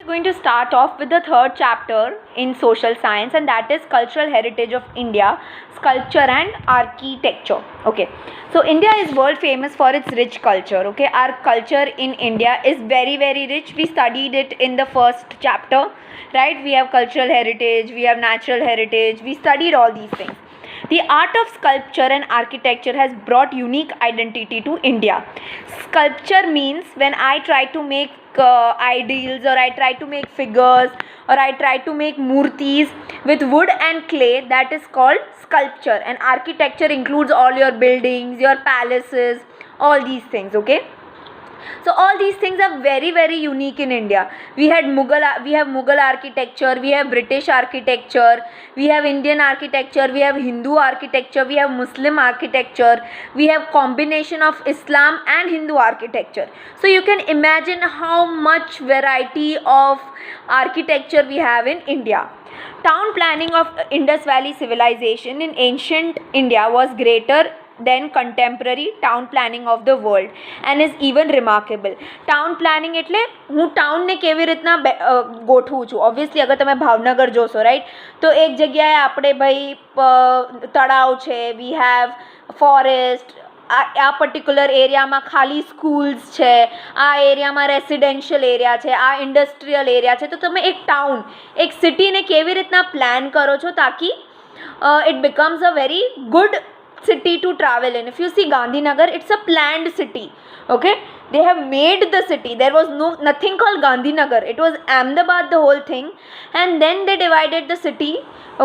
Going to start off with the third chapter in social science, and that is cultural heritage of India, sculpture and architecture. Okay, so India is world famous for its rich culture. Okay, our culture in India is very rich. We studied it in the first chapter, right? We have cultural heritage, we have natural heritage, we studied all these things. The art of sculpture and architecture has brought unique identity to India. Sculpture means when I try to make ideals, or I try to make figures, or I try to make murtis with wood and clay, that is called sculpture. And architecture includes all your buildings, your palaces, all these things. Okay, so all these things are very unique in India. We have Mughal architecture, we have British architecture, we have Indian architecture, we have Hindu architecture, we have Muslim architecture, we have combination of Islam and Hindu architecture. So you can imagine how much variety of architecture we have in India. Town planning of Indus Valley civilization in ancient India was greater than contemporary town planning of the world and is even remarkable. Town planning એટલે હું ટાઉનને કેવી રીતના ગોઠવું છું. Obviously અગર તમે ભાવનગર જોશો, right, તો એક જગ્યાએ આપણે ભાઈ તળાવ છે, વી હેવ ફોરેસ્ટ, આ પર્ટિક્યુલર એરિયામાં ખાલી સ્કૂલ્સ છે, આ એરિયામાં રેસિડેન્શિયલ એરિયા છે, આ ઇન્ડસ્ટ્રીયલ એરિયા છે. તો તમે એક ટાઉન, એક સિટીને કેવી રીતના પ્લાન કરો છો તાકી it becomes a very good city to travel in. If you see Gandhinagar, it's a planned city. Okay, they have made the city. There was nothing called Gandhinagar. It was Ahmedabad, the whole thing, and then they divided the city.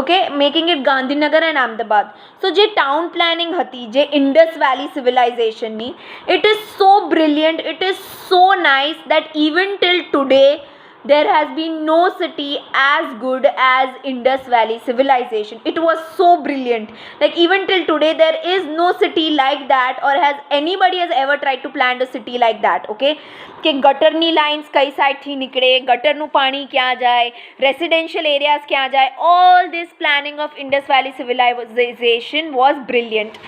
Okay, making it Gandhinagar and Ahmedabad. So je town planning hati, je Indus Valley civilization ni, it is so brilliant, it is so nice that even till today there has been no city as good as Indus Valley civilization. It was so brilliant. Like even till today there is no city like that, or has anybody has ever tried to plan a city like that. Okay, કે ગટરની lines કઈ સાઈડથી નીકળે, ગટરનું પાણી ક્યાં જાય, residential areas ક્યાં જાય, all this planning of Indus Valley civilization was brilliant.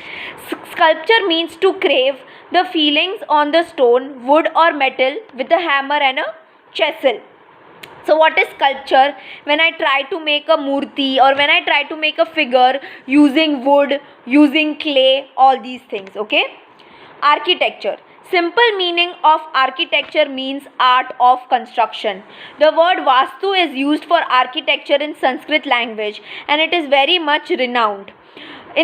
Sculpture means to carve the feelings on the stone, wood or metal with a hammer and a chisel. So what is sculpture? When I try to make a murti, or when I try to make a figure using wood, using clay, all these things. Okay. Architecture. Simple meaning of architecture means art of construction. The word vastu is used for architecture in Sanskrit language, and it is very much renowned.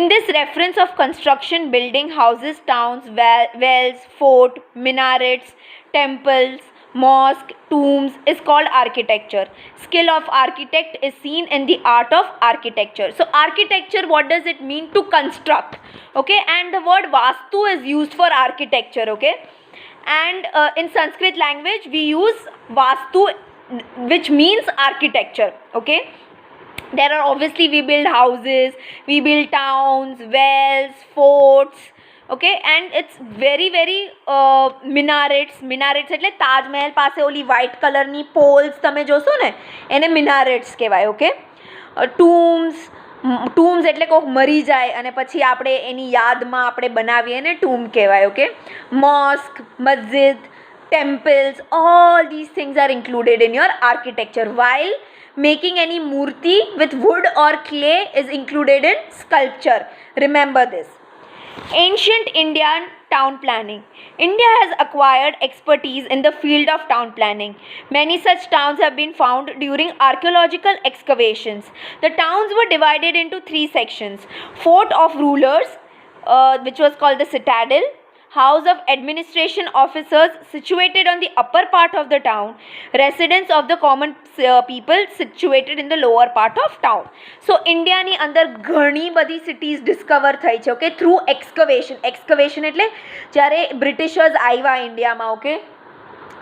In this reference of construction, building houses, towns, wells, fort, minarets, temples, mosque, tombs is called architecture. Skill of architect is seen in the art of architecture. So architecture, what does it mean? To construct. Okay, and the word vastu is used for architecture. Okay, and in Sanskrit language we use vastu, which means architecture. Okay, there are obviously, we build houses, we build towns, wells, forts. Okay, and it's very minarets એટલે તાજમહેલ પાસે ઓલી white કલરની poles તમે જોશો ને, એને મિનારેટ્સ કહેવાય. Okay, ટૂમ્સ એટલે કોઈક મરી જાય અને પછી આપણે એની યાદમાં આપણે બનાવીએ એને ટૂમ કહેવાય. ઓકે, મોસ્ક, મસ્જિદ, temples, all these things are included in your architecture, while making any murti with wood or clay is included in sculpture. Remember this. Ancient Indian town planning. India has acquired expertise in the field of town planning. Many such towns have been found during archaeological excavations. The towns were divided into 3 sections: fort of rulers, which was called the citadel; house of administration officers situated on the upper part of the town; residence of the common people situated in the lower part of town. So India ની અંદર ઘણી બધી cities discover થઈ છે. Okay, through એક્સકવેશન એટલે જ્યારે Britishers આવ્યા ઇન્ડિયામાં. ઓકે,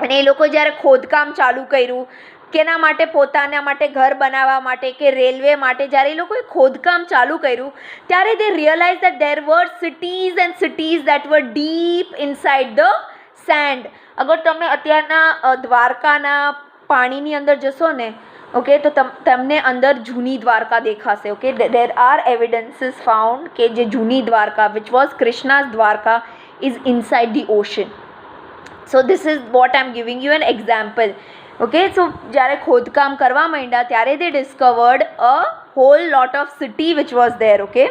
અને એ લોકો જ્યારે ખોદકામ ચાલુ કર્યું કેના માટે, પોતાના માટે ઘર બનાવવા માટે કે રેલવે માટે, જ્યારે એ લોકોએ ખોદકામ ચાલુ કર્યું ત્યારે they realized that there were cities and cities that were deep inside the sand. અગર તમે અત્યારના દ્વારકાના પાણીની અંદર જશો ને, ઓકે, તો તમને અંદર જૂની દ્વારકા દેખાશે. Okay, there are evidences found કે જે જૂની Dwarka, which was Krishna's Dwarka, is inside the ocean. So this is what I'm giving you an example. Okay, so જ્યારે ખોદકામ કરવા માંડ્યા ત્યારે they discovered a whole lot of city which was there. Okay,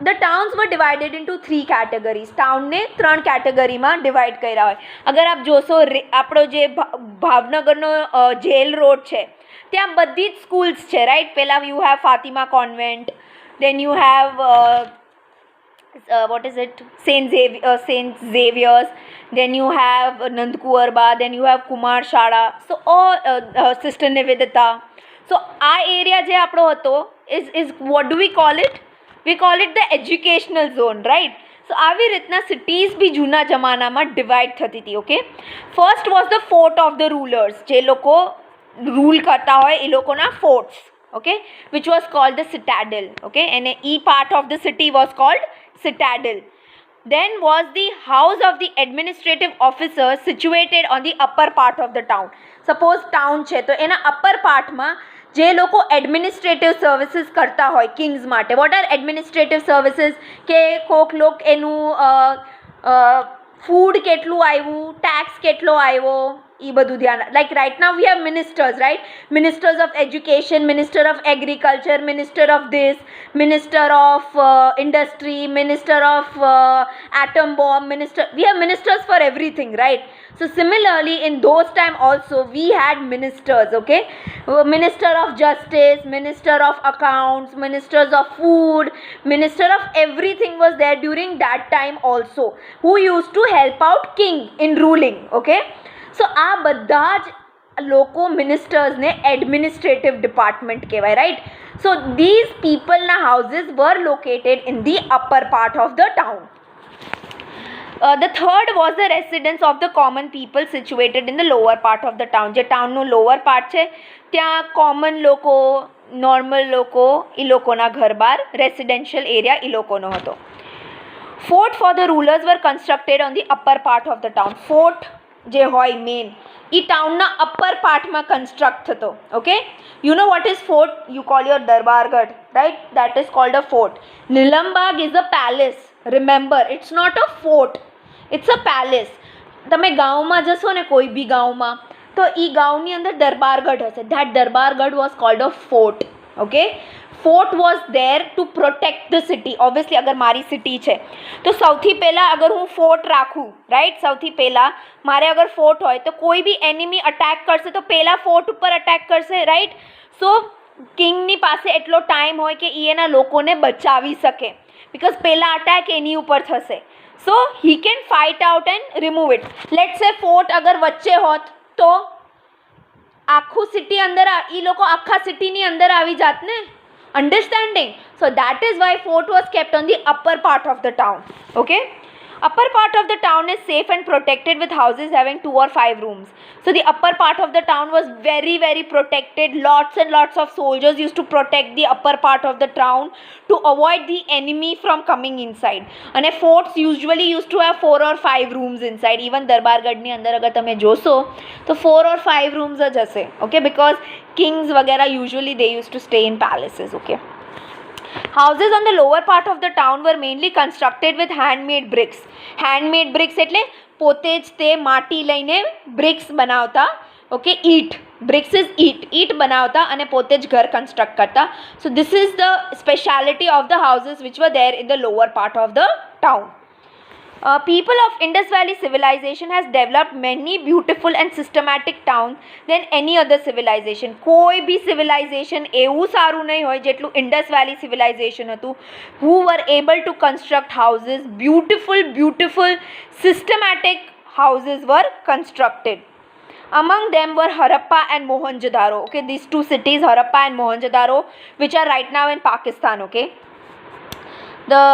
the towns were divided into 3 categories. ટાઉનને 3 કેટેગરીમાં divide કર્યા હોય. અગર આપ જોશો આપણો જે ભાવનગરનો જેલ રોડ છે ત્યાં બધી જ સ્કૂલ્સ છે, રાઈટ. પહેલાં you have Fatima convent, then you have what is it, Saint Xavier's, then you have Nandkuarba, then you have Kumar Shala, so all Sister Nivedita. So આ એરિયા જે આપણો હતો is what do we call it? We call it the educational zone, right? So આવી રીતના cities બી જૂના જમાનામાં divide થતી હતી. Okay, first was the fort of the rulers, જે લોકો રૂલ કરતા હોય એ લોકોના ફોર્ટ્સ. Okay, which was called the citadel. Okay, and e part of the city was called citadel. Then was the house of the administrative officers situated on the upper part of the town. Suppose town છે તો એના upper part માં જે લોકો administrative services કરતા હોય Kings માટે. What are administrative services? કે કોક લોક એનું ફૂડ કેટલું આવ્યું, ટેક્સ કેટલો આવ્યો, એ બધું ધ્યાન. Like right now we have ministers, right. Ministers of education, minister of agriculture, minister of this, minister of industry, minister of atom bomb, minister. We have ministers for everything, right? So similarly in those time also we had ministers. Okay, minister of justice, minister of accounts, ministers of food, minister of everything was there during that time also, who used to help out king in ruling. Okay, so આ બધા જ લોકો મિનિસ્ટર્સને administrative department કહેવાય, right. So these પીપલના houses were located in the upper part of the town. The third was the residence of the common people situated in the lower part of the town. જે ટાઉનનું lower part છે ત્યાં common લોકો, normal લોકો, એ લોકોના ઘર બહાર residential area એ લોકોનો હતો. Fort for the rulers were constructed on the upper part of the town. Fort જે હોય મેન એ ટાઉનના અપર પાર્ટમાં કન્સ્ટ્રક્ટ થતો. Okay, you know what is fort? You call your Darbargadh, right. That is called a fort. Nilambag is a palace. Remember, it's not a fort, it's a palace. તમે ગામમાં જશો ને કોઈ બી ગામમાં તો એ ગામની અંદર દરબારગઢ હશે. That Darbargadh was cold a fort. Okay, fort was there to protect the city. Obviously અગર મારી સિટી છે તો સૌથી પહેલાં અગર હું ફોર્ટ રાખું, રાઈટ, સૌથી પહેલાં મારે અગર ફોર્ટ હોય તો કોઈ બી એનિમી અટેક કરશે તો પહેલાં ફોર્ટ ઉપર અટેક કરશે, રાઈટ. સો કિંગની પાસે એટલો ટાઈમ હોય કે એ એના લોકોને બચાવી શકે, બિકોઝ પહેલાં અટેક એની ઉપર થશે. So he can fight out and remove it. Let's say fort અગર વચ્ચે હોત તો આખું સિટી અંદર એ લોકો આખા સિટીની અંદર આવી જાત ને. Understanding? So that is why fort was kept on the upper part of the town. Okay, upper part of the town is safe and protected with houses having 2 or 5 rooms. So the upper part of the town was very very protected. Lots and lots of soldiers used to protect the upper part of the town to avoid the enemy from coming inside. And forts usually used to have 4 or 5 rooms inside. Even દરબારગઢની અંદર અગર તમે જોશો તો 4 or 5 rooms જ હશે. Okay, because kings વગેરા usually they used to stay in palaces. Okay, houses on the lower part of the town were mainly constructed with handmade bricks. Handmade bricks એટલે પોતે જ તે માટી લઈને બ્રિક્સ બનાવતા. ઓકે, ઈટ, બ્રિક્સ ઇઝ ઈટ બનાવતા અને પોતે જ ઘર કન્સ્ટ્રક્ટ કરતા. So this is the speciality of the houses which were there in the lower part of the town. People of Indus Valley civilization has developed many beautiful and systematic towns than any other civilization. કોઈ બી civilization એવું સારું નહીં હોય જેટલું Indus Valley civilization હતું. Who were able to construct houses, beautiful systematic houses were constructed. Among them were Harappa and Mohenjo-daro. Okay, these two cities, Harappa and Mohenjo-daro, which are right now in Pakistan. Okay, the